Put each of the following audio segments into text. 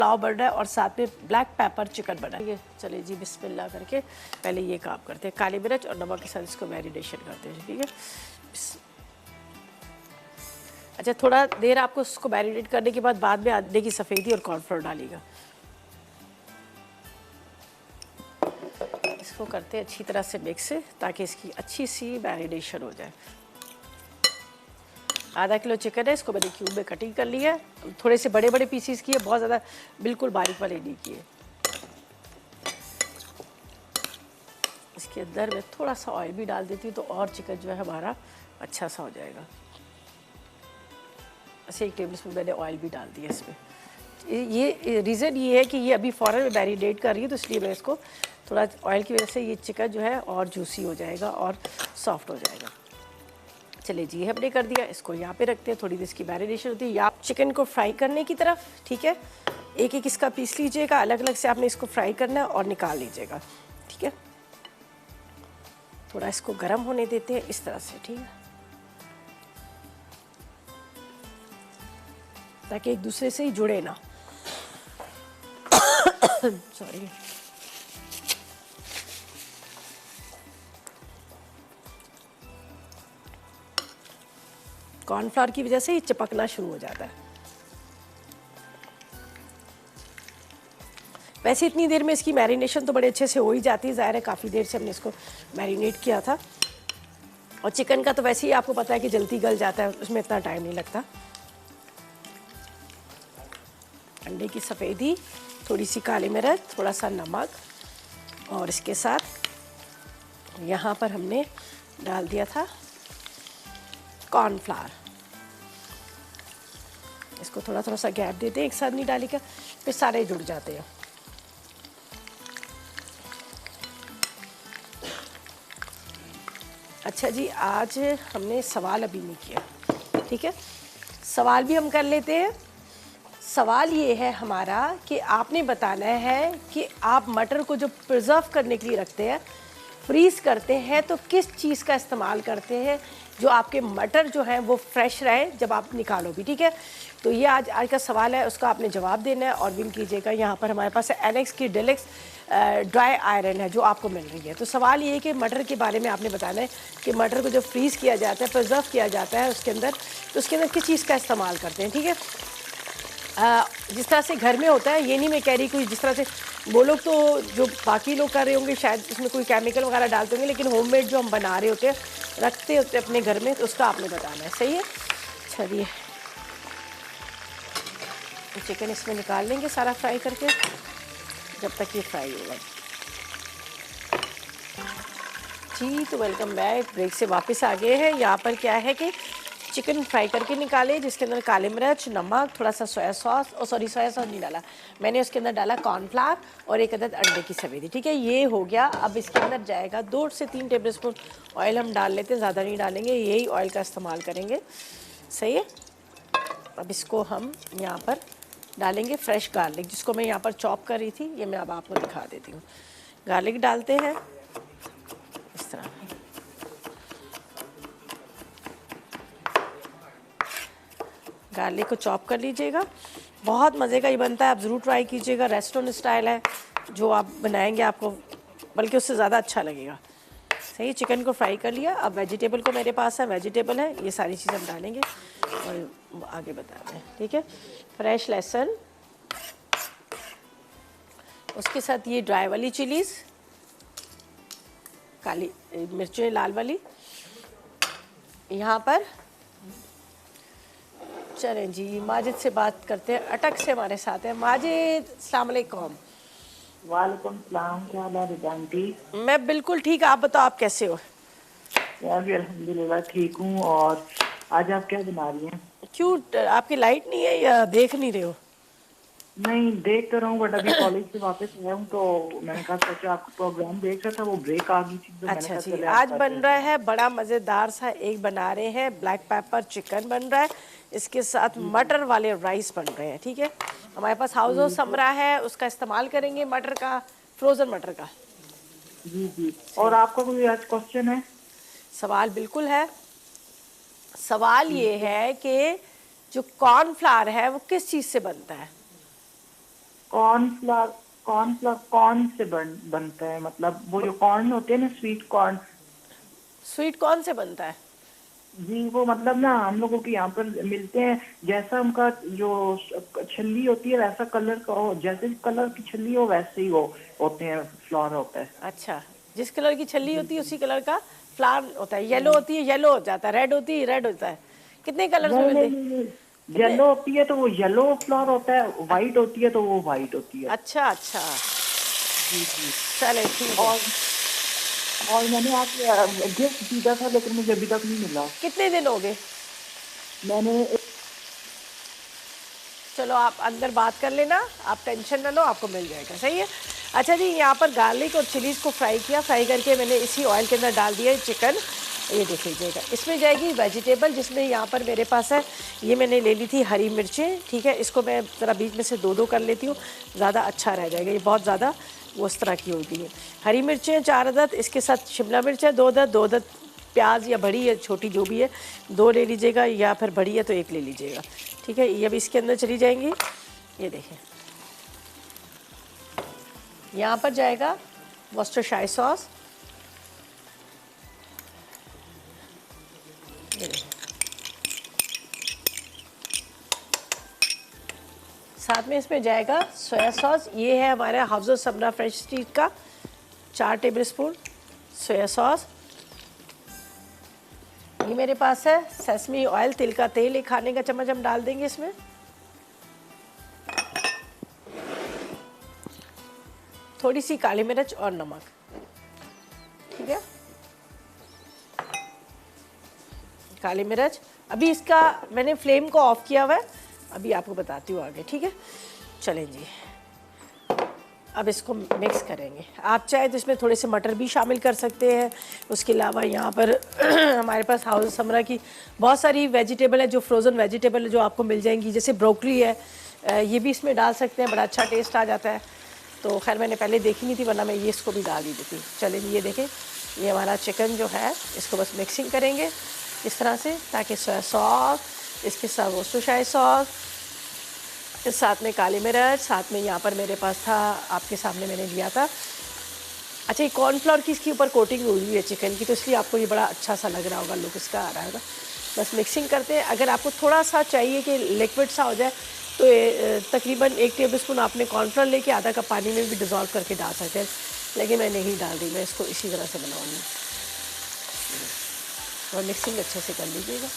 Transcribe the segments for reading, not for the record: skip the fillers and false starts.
पुलाव बन रहा है और साथ में ब्लैक पेपर चिकन बना है। चलिए जी, बिस्मिल्लाह करके पहले ये काम करते हैं, काली मिर्च और नमक के साथ इसको मैरिनेशन करते हैं। ठीक है, अच्छा थोड़ा देर आपको उसको मैरिनेट करने के बाद में अंडे की सफ़ेदी और कॉर्नफ्लोर डालिएगा। इसको करते हैं अच्छी तरह से मिक्स ताकि इसकी अच्छी सी मैरिनेशन हो जाए। आधा किलो चिकन है, इसको मैंने क्यूब में कटिंग कर लिया है। थोड़े से बड़े बड़े पीसीस किए, बहुत ज़्यादा बिल्कुल बारीक वाले नहीं किए। इसके अंदर मैं थोड़ा सा ऑयल भी डाल देती हूँ तो और चिकन जो है हमारा अच्छा सा हो जाएगा। ऐसे 1 टेबल स्पून मैंने ऑयल भी डाल दिया इसमें। ये रीज़न ये है कि ये अभी फ़ौरन में मैरिनेट कर रही है, तो इसलिए मैं इसको थोड़ा ऑयल की वजह से ये चिकन जो है और जूसी हो जाएगा और सॉफ्ट हो जाएगा। चलिए जी, हमने कर दिया, इसको यहाँ पे रखते हैं, थोड़ी देर इसकी मैरिनेशन होती है। या आप चिकन को फ्राई करने की तरफ, ठीक है, एक एक इसका पीस लीजिएगा, अलग अलग से आपने इसको फ्राई करना है और निकाल लीजिएगा। ठीक है, थोड़ा इसको गर्म होने देते हैं इस तरह से, ठीक है, ताकि एक दूसरे से ही जुड़े ना। सॉरी। कॉर्नफ्लोर की वजह से ये चिपकना शुरू हो जाता है। वैसे इतनी देर में इसकी मैरिनेशन तो बड़े अच्छे से हो ही जाती है, ज़ाहिर है काफ़ी देर से हमने इसको मैरिनेट किया था। और चिकन का तो वैसे ही आपको पता है कि जल्दी गल जाता है, उसमें इतना टाइम नहीं लगता। अंडे की सफ़ेदी, थोड़ी सी काली मिर्च, थोड़ा सा नमक और इसके साथ यहाँ पर हमने डाल दिया था कॉर्नफ्लावर। इसको थोड़ा थोड़ा सा गैप देते हैं, एक साथ नहीं डालेगा फिर सारे जुड़ जाते हैं। अच्छा जी, आज हमने सवाल अभी नहीं किया, ठीक है, सवाल भी हम कर लेते हैं। सवाल ये है हमारा कि आपने बताना है कि आप मटर को जो प्रिजर्व करने के लिए रखते हैं, फ्रीज करते हैं, तो किस चीज़ का इस्तेमाल करते हैं जो आपके मटर जो हैं वो फ्रेश रहे जब आप निकालो भी। ठीक है, तो ये आज का सवाल है, उसका आपने जवाब देना है और विन कीजिएगा। यहाँ पर हमारे पास एनेक्स की डिलेक्स ड्राई आयरन है जो आपको मिल रही है। तो सवाल ये है कि मटर के बारे में आपने बताना है कि मटर को जो फ्रीज़ किया जाता है, प्रिजर्व किया जाता है उसके अंदर, तो उसके अंदर किस चीज़ का इस्तेमाल करते हैं। ठीक है, जिस तरह से घर में होता है, ये नहीं मैं कह रही कोई जिस तरह से वो लोग तो जो बाकी लोग कर रहे होंगे शायद इसमें कोई केमिकल वगैरह डालते होंगे, लेकिन होममेड जो हम बना रहे होते हैं, रखते होते हैं अपने घर में, तो उसका आपने बताना है। सही है, चलिए चिकन इसमें निकाल लेंगे सारा फ्राई करके, जब तक ये फ्राई होगा। जी तो वेलकम बैक, ब्रेक से वापस आ गए हैं। यहाँ पर क्या है कि चिकन फ्राई करके निकाले, जिसके अंदर काली मिर्च, नमक, थोड़ा सा सोया सॉस, और सॉरी सोया सॉस नहीं डाला मैंने, उसके अंदर डाला कॉर्नफ्लावर और एक अदद अंडे की सफेदी। ठीक है, ये हो गया। अब इसके अंदर जाएगा 2 से 3 टेबल स्पून ऑयल हम डाल लेते हैं, ज़्यादा नहीं डालेंगे, यही ऑयल का इस्तेमाल करेंगे। सही है, अब इसको हम यहाँ पर डालेंगे फ्रेश गार्लिक, जिसको मैं यहाँ पर चॉप कर रही थी, ये मैं अब आपको दिखा देती हूँ। गार्लिक डालते हैं इस तरह, गार्लिक को चॉप कर लीजिएगा। बहुत मज़े का ये बनता है, आप ज़रूर ट्राई कीजिएगा। रेस्टोरेंट स्टाइल है जो आप बनाएंगे, आपको बल्कि उससे ज़्यादा अच्छा लगेगा। सही, चिकन को फ्राई कर लिया। अब वेजिटेबल को मेरे पास है, वेजिटेबल है, ये सारी चीज़ हम डालेंगे और आगे बताते हैं। ठीक है, फ्रेश लहसुन, उसके साथ ये ड्राई वाली चिलीज़, काली मिर्चें लाल वाली। यहाँ पर चलें जी, माजिद से बात करते हैं, अटक से हमारे साथ है माजिद। अस्सलाम वालेकुम। वालेकुम सलाम, क्या हाल है रिजांटी? मैं बिल्कुल ठीक, आप बताओ आप कैसे हो? यार भी अल्हम्दुलिल्लाह ठीक हूँ। और आज आप क्या बना रही हैं? क्यों, आपकी लाइट नहीं है या देख नहीं रहे हो? नहीं देख तो रहा हूँ, बट अभी कॉलेज से वापस आया हूँ तो मैंने कहा सोचा आपका प्रोग्राम देख रहा था, वो ब्रेक आ गई थी तो मैंने अच्छा कहा जी, चले आज आपका बन रहा है बड़ा मज़ेदार सा, एक बना रहे हैं ब्लैक पेपर चिकन बन रहा है, इसके साथ मटर वाले राइस बन रहे हैं। ठीक है, हमारे पास हाउस समरा है, उसका इस्तेमाल करेंगे, मटर का, फ्रोज़न मटर का। जी जी। और आपका कोई आज क्वेश्चन है? सवाल बिल्कुल है। सवाल ये है कि जो कॉर्नफ्लावर है वो किस चीज़ से बनता है? कॉर्न से बनता है, मतलब वो जो कॉर्न होते हैं ना, स्वीट कॉर्न। स्वीट कॉर्न से बनता है? जी, वो मतलब ना हम लोगों के यहाँ पर मिलते हैं, जैसा उनका जो छल्ली होती है वैसा कलर का हो, जैसे कलर की छल्ली हो वैसे ही वो होते हैं, फ्लावर होता है। अच्छा, जिस कलर की छल्ली होती है उसी कलर का फ्लावर होता है। येलो नहीं होती है येलो हो जाता है, रेड होती है रेड होता है। कितने कलर्स में नहीं मिलते? नहीं नहीं, कितने? येलो होती है तो वो येलो फ्लावर होता है, व्हाइट होती है तो वो व्हाइट होती है। अच्छा अच्छा, जी जी। चले ठीक है। और और मैंने आप गिफ्ट दिया था लेकिन मुझे अभी तक नहीं मिला। कितने दिन हो गए? मैंने चलो आप अंदर बात कर लेना, आप टेंशन ना लो, आपको मिल जाएगा। सही है। अच्छा जी, यहाँ पर गार्लिक और चिलीज़ को फ्राई किया, फ्राई करके मैंने इसी ऑयल के अंदर डाल दिया चिकन। ये देख लीजिएगा, इसमें जाएगी वेजिटेबल, जिसमें यहाँ पर मेरे पास है, ये मैंने ले ली थी हरी मिर्चें। ठीक है, इसको मैं ज़रा बीच में से दो कर लेती हूँ, ज़्यादा अच्छा रह जाएगा, ये बहुत ज़्यादा वो उस तरह की होती है। हरी मिर्चें 4 अदद, इसके साथ शिमला मिर्च है 2 अदद, 2 अदद प्याज या बड़ी है छोटी जो भी है 2 ले लीजिएगा, या फिर बड़ी है तो 1 ले लीजिएगा। ठीक है, ये अब इसके अंदर चली जाएंगी। ये देखें, यहाँ पर जाएगा वॉस्टरशायर सॉस। ये देखें, साथ में इसमें जाएगा सोया सॉस। ये है हमारा हाफिज़ सबना फ्रेश स्ट्रीट का 4 टेबल स्पून सोया सॉस। ये मेरे पास है सेसमी ऑयल, तिल का तेल, 1 खाने का चम्मच हम डाल देंगे इसमें। थोड़ी सी काली मिर्च और नमक। ठीक है, काली मिर्च। अभी इसका मैंने फ्लेम को ऑफ किया हुआ है, अभी आपको बताती हूँ आगे। ठीक है, चलें जी, अब इसको मिक्स करेंगे। आप चाहे तो इसमें थोड़े से मटर भी शामिल कर सकते हैं। उसके अलावा यहाँ पर हमारे पास हाउस समरा की बहुत सारी वेजिटेबल है, जो फ्रोज़न वेजिटेबल है, जो आपको मिल जाएंगी, जैसे ब्रोकली है, ये भी इसमें डाल सकते हैं, बड़ा अच्छा टेस्ट आ जाता है। तो खैर मैंने पहले देखी नहीं थी, वरना मैं ये इसको भी डाल दी थी। चलें, ये देखें, ये हमारा चिकन जो है, इसको बस मिक्सिंग करेंगे इस तरह से, ताकि सोया सॉस, इसके साथ वॉस्टरशायर सॉस, इस साथ में काली मिर्च, साथ में यहाँ पर मेरे पास था, आपके सामने मैंने लिया था। अच्छा, ये कॉर्नफ्लोर की इसके ऊपर कोटिंग हुई हुई है चिकन की, तो इसलिए आपको ये बड़ा अच्छा सा लग रहा होगा, लुक इसका आ रहा होगा। बस मिक्सिंग करते हैं। अगर आपको थोड़ा सा चाहिए कि लिक्विड सा हो जाए तो तकरीबन 1 टेबल स्पून आपने कॉर्नफ्लोर लेके आधा कप पानी में भी डिज़ोल्व करके डाल सकते हैं, लेकिन मैं नहीं डाल रही, मैं इसको इसी तरह से बनाऊँगी। और मिक्सिंग अच्छे से कर लीजिएगा।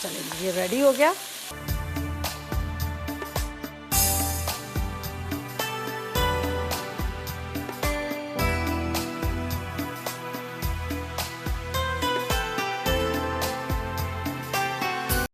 चलिए, ये रेडी हो गया।